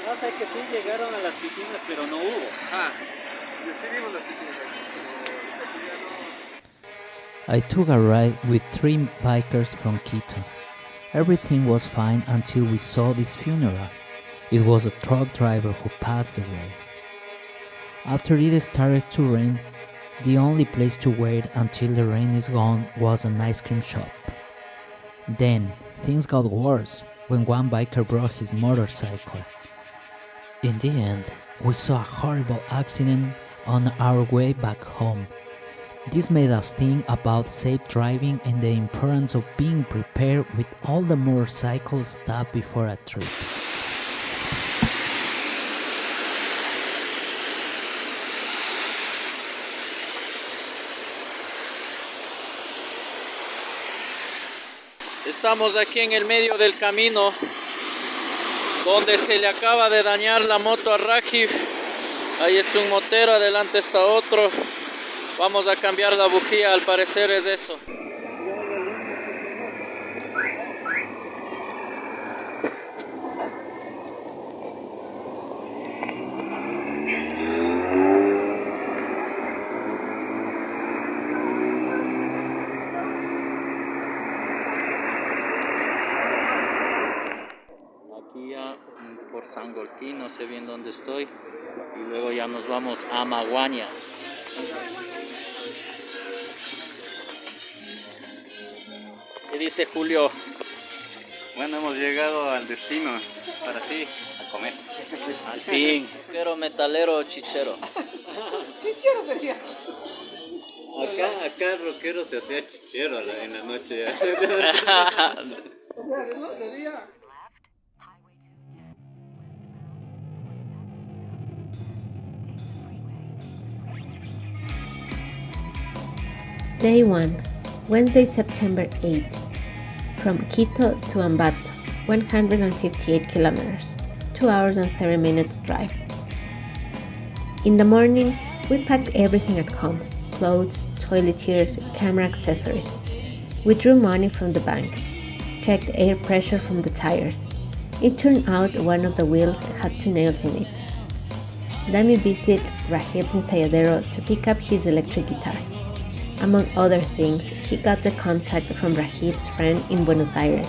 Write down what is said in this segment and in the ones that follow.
Pasa que sí llegaron a las piscinas, pero no hubo. Ah, decidimos las piscinas, pero ya no. I took a ride with 3 bikers from Quito. Everything was fine until we saw this funeral. It was a truck driver who passed away. After it started to rain, the only place to wait until the rain is gone was an ice cream shop. Then, things got worse when one biker broke his motorcycle. In the end, we saw a horrible accident on our way back home. This made us think about safe driving and the importance of being prepared with all the motorcycle stuff before a trip. Estamos aquí en el medio del camino donde se le acaba de dañar la moto a Rajif. Ahí está un motero, adelante está otro. Vamos a cambiar la bujía, al parecer es eso. Aquí ya por Sangolquí, no sé bien dónde estoy. Y luego ya nos vamos a Maguaña. ¿Qué dice Julio? Bueno, hemos llegado al destino, para sí, a comer. Al fin. ¿Rockero, metalero o chichero? Chichero sería. Acá el rockero se hacía chichero en la noche. O sea, de día. Day 1, Wednesday, September 8th. From Quito to Ambato, 158 kilometers, 2 hours and 30 minutes drive. In the morning, we packed everything at home: clothes, toiletries, camera accessories. We drew money from the bank, checked air pressure from the tires. It turned out one of the wheels had 2 nails in it. Then we visited Rahib's ensayadero to pick up his electric guitar. Among other things, he got the contact from Rahib's friend in Buenos Aires.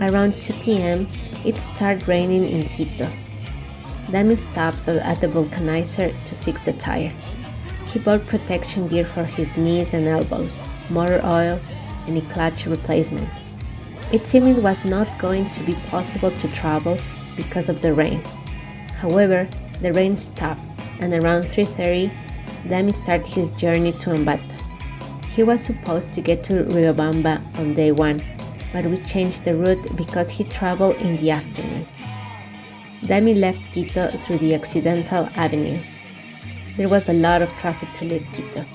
Around 2 p.m., it started raining in Quito. Dami stops at the vulcanizer to fix the tire. He bought protection gear for his knees and elbows, motor oil, and a clutch replacement. It seemed it was not going to be possible to travel because of the rain. However, the rain stopped, and around 3:30, Dami started his journey to Ambato. He was supposed to get to Riobamba on day 1, but we changed the route because he traveled in the afternoon. Dami left Quito through the Occidental Avenue. There was a lot of traffic to leave Quito.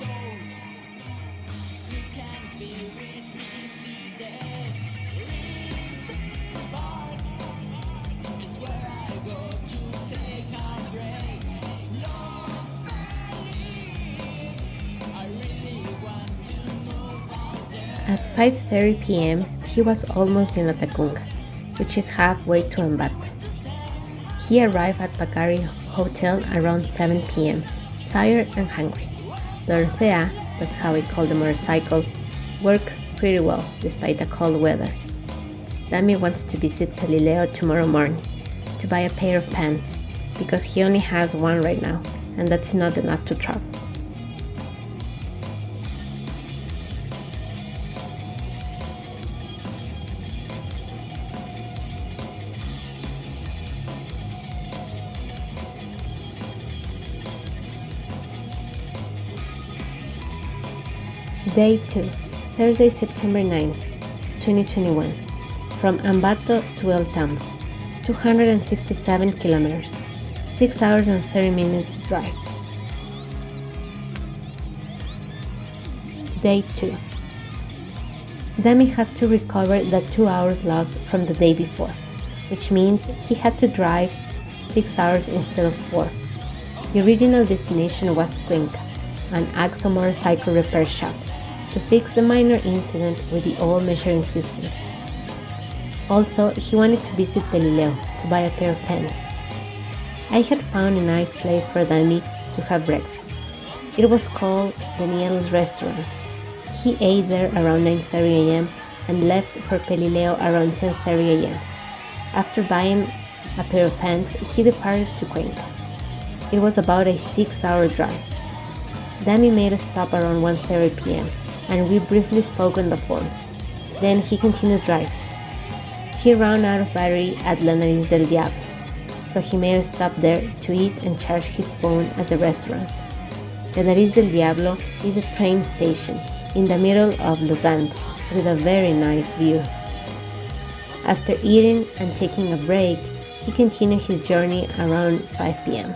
At 5:30 p.m., he was almost in Latacunga, which is halfway to Ambato. He arrived at Pacari Hotel around 7 p.m., tired and hungry. Dorothea, that's how I call the motorcycle, worked pretty well despite the cold weather. Dami wants to visit Pelileo tomorrow morning to buy a pair of pants because he only has one right now, and that's not enough to travel. Day 2, Thursday, September 9, 2021. From Ambato to El Tambo, 267 kilometers, 6 hours and 30 minutes drive. Day 2. Dami had to recover the 2 hours lost from the day before, which means he had to drive 6 hours instead of 4. The original destination was Cuenca, an Axo motorcycle repair shop, to fix a minor incident with the old measuring system. Also, he wanted to visit Pelileo to buy a pair of pants, I had found a nice place for Dami to have breakfast. It was called Daniel's Restaurant. He ate there around 9:30 a.m. and left for Pelileo around 10:30 a.m. After buying a pair of pants, he departed to Cuenca. It was about a 6-hour drive. Dami made a stop around 1:30 p.m. and we briefly spoke on the phone. Then he continued driving. He ran out of battery at La Nariz del Diablo, so he made a stop there to eat and charge his phone at the restaurant. La Nariz del Diablo is a train station in the middle of Los Andes with a very nice view. After eating and taking a break, he continued his journey around 5 p.m.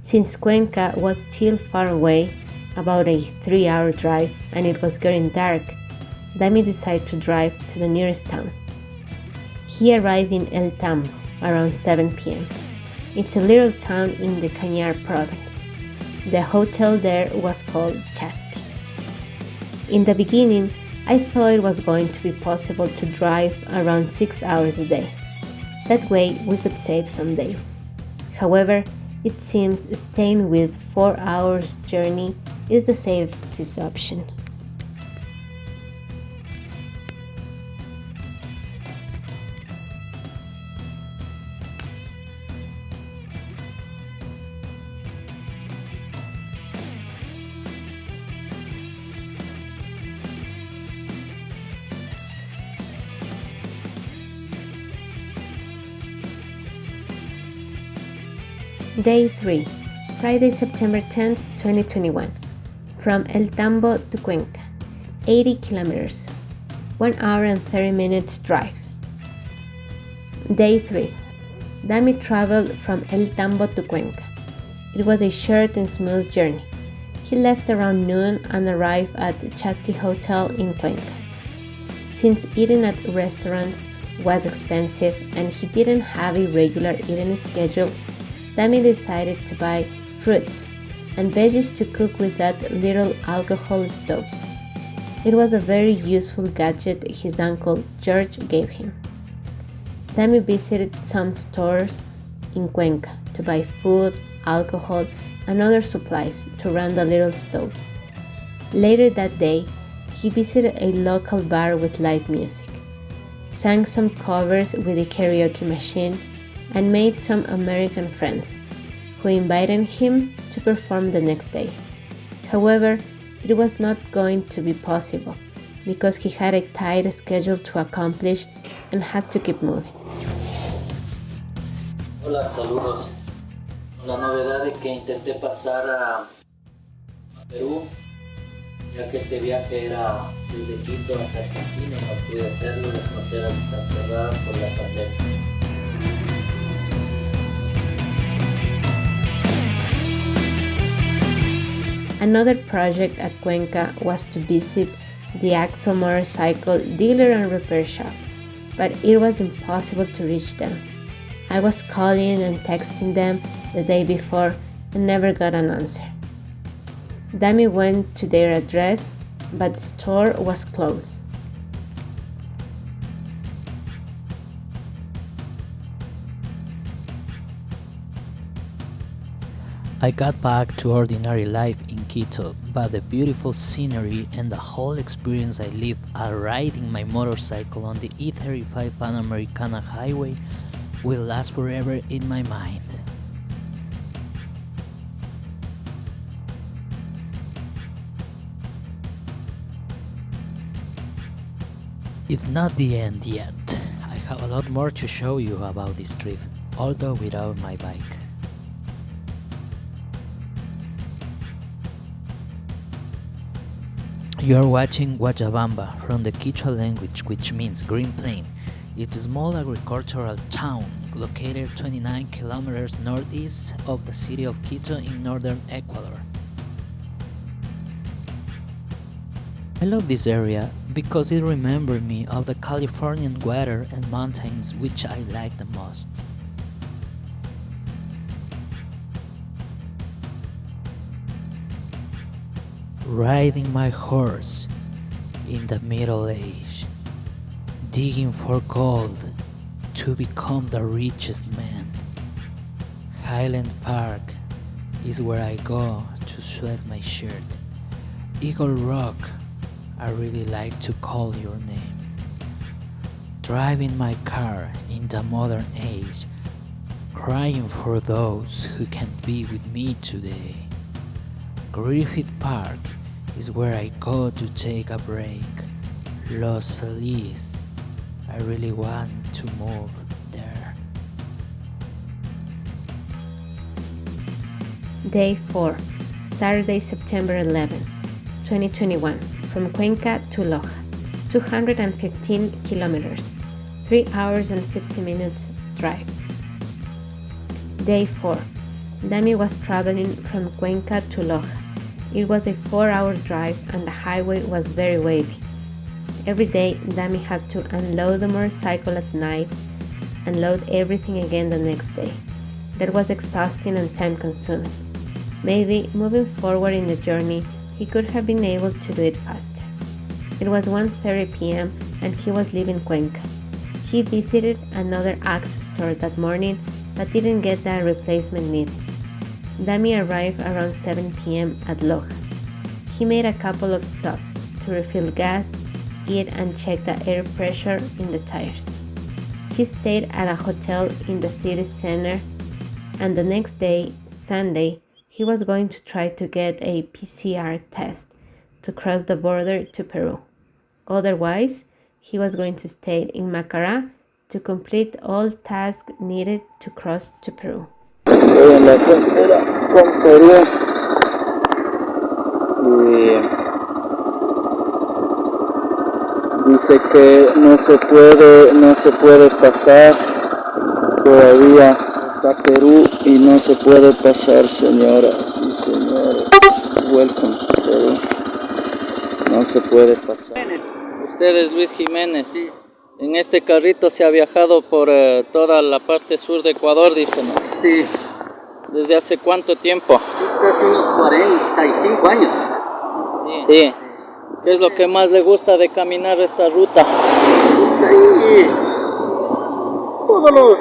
Since Cuenca was still far away, about a 3-hour drive, and it was getting dark, Dami decided to drive to the nearest town. He arrived in El Tambo around 7 p.m. It's a little town in the Cañar province. The hotel there was called Chasti. In the beginning, I thought it was going to be possible to drive around 6 hours a day. That way we could save some days. However, it seems staying with 4 hours journey is the safest option. Day 3, Friday, September 10th, 2021. From El Tambo to Cuenca, 80 kilometers, 1 hour and 30 minutes drive. Day 3, Dami traveled from El Tambo to Cuenca. It was a short and smooth journey. He left around noon and arrived at the Chasqui Hotel in Cuenca. Since eating at restaurants was expensive and he didn't have a regular eating schedule, Dami decided to buy fruits and veggies to cook with that little alcohol stove. It was a very useful gadget his uncle George gave him. Dami visited some stores in Cuenca to buy food, alcohol, and other supplies to run the little stove. Later that day, he visited a local bar with live music, sang some covers with a karaoke machine, and made some American friends, who invited him to perform the next day. However, it was not going to be possible, because he had a tight schedule to accomplish and had to keep moving. Hola, saludos. La novedad de que intenté pasar a Perú, ya que este viaje era desde Quito hasta Argentina y no pude hacerlo, las fronteras están cerradas por la pandemia. Another project at Cuenca was to visit the Axle motorcycle dealer and repair shop, but it was impossible to reach them. I was calling and texting them the day before and never got an answer. Dami went to their address, but the store was closed. I got back to ordinary life in Quito, but the beautiful scenery and the whole experience I lived riding my motorcycle on the E35 Panamericana highway will last forever in my mind. It's not the end yet. I have a lot more to show you about this trip, although without my bike. You are watching Guayabamba from the Quechua language, which means green plain. It's a small agricultural town located 29 kilometers northeast of the city of Quito in northern Ecuador. I love this area because it remembers me of the Californian weather and mountains which I like the most. Riding my horse in the Middle Age, digging for gold to become the richest man. Highland Park is where I go to sweat my shirt. Eagle Rock, I really like to call your name. Driving my car in the modern age, crying for those who can't be with me today. Griffith Park is where I go to take a break. Los Feliz, I really want to move there. Day 4, Saturday, September 11, 2021, from Cuenca to Loja, 215 kilometers, 3 hours and 50 minutes drive. Day 4, Dami was traveling from Cuenca to Loja. It was a 4-hour drive and the highway was very wavy. Every day, Dami had to unload the motorcycle at night and load everything again the next day. That was exhausting and time-consuming. Maybe, moving forward in the journey, he could have been able to do it faster. It was 1:30 p.m. and he was leaving Cuenca. He visited another Axe store that morning but didn't get the replacement needed. Dami arrived around 7 p.m. at Loja. He made a couple of stops to refill gas, eat and check the air pressure in the tires. He stayed at a hotel in the city center, and the next day, Sunday, he was going to try to get a PCR test to cross the border to Peru. Otherwise, he was going to stay in Macará to complete all tasks needed to cross to Peru. Estoy en la frontera con Perú y dice que no se puede pasar todavía hasta Perú y no se puede pasar, señoras y señores. Welcome to Perú. No se puede pasar. Usted es Luis Jiménez. Sí. En este carrito se ha viajado por toda la parte sur de Ecuador, dicen. Sí, ¿Desde hace cuánto tiempo? hace unos 45 años. Sí. ¿Qué es lo que más le gusta de caminar esta ruta? Ahí, todos los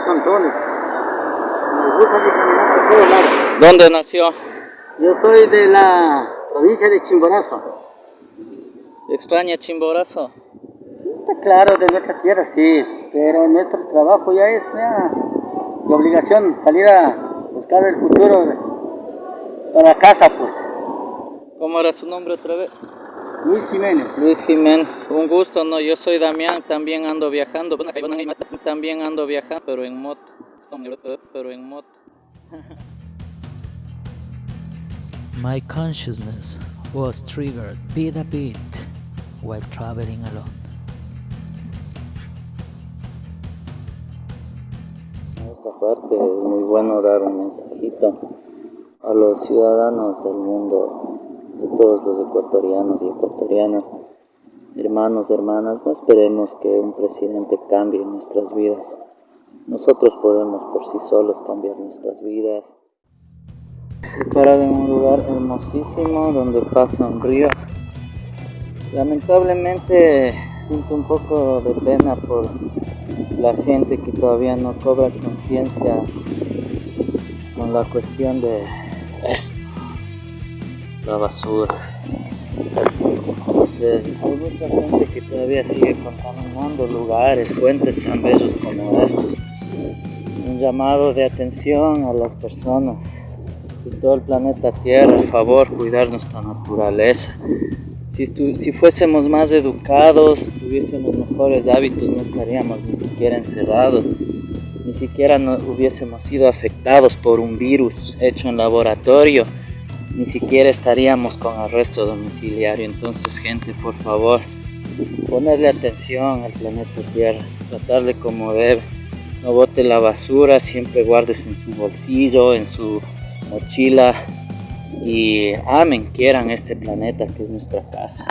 cantones. Me gusta de caminar por todos lados. ¿Dónde nació? Yo soy de la provincia de Chimborazo. ¿Extraña Chimborazo? Está claro, de nuestra tierra sí, pero nuestro trabajo ya es la obligación salir a buscar el futuro para casa, pues. ¿Cómo era su nombre otra vez? Luis Jiménez. Luis Jiménez, un gusto, ¿no? Yo soy Damián, también ando viajando, pero en moto. My consciousness was triggered bit a bit while traveling alone. Esa parte es muy bueno dar un mensajito a los ciudadanos del mundo, a todos los ecuatorianos y ecuatorianas, hermanos, hermanas, no esperemos que un presidente cambie nuestras vidas. Nosotros podemos por sí solos cambiar nuestras vidas. He parado en un lugar hermosísimo donde pasa un río. Lamentablemente siento un poco de pena por la gente que todavía no cobra conciencia con la cuestión de esto, la basura. Hay mucha gente que todavía sigue contaminando lugares, fuentes tan bellos como estos. Un llamado de atención a las personas de todo el planeta Tierra, por favor, cuidar nuestra naturaleza. Si fuésemos más educados, tuviésemos mejores hábitos, no estaríamos ni siquiera encerrados, ni siquiera no hubiésemos sido afectados por un virus hecho en laboratorio, ni siquiera estaríamos con arresto domiciliario. Entonces, gente, por favor, ponerle atención al planeta Tierra, tratarle como debe. No bote la basura, siempre guardes en su bolsillo, en su mochila, y amen, quieran este planeta que es nuestra casa.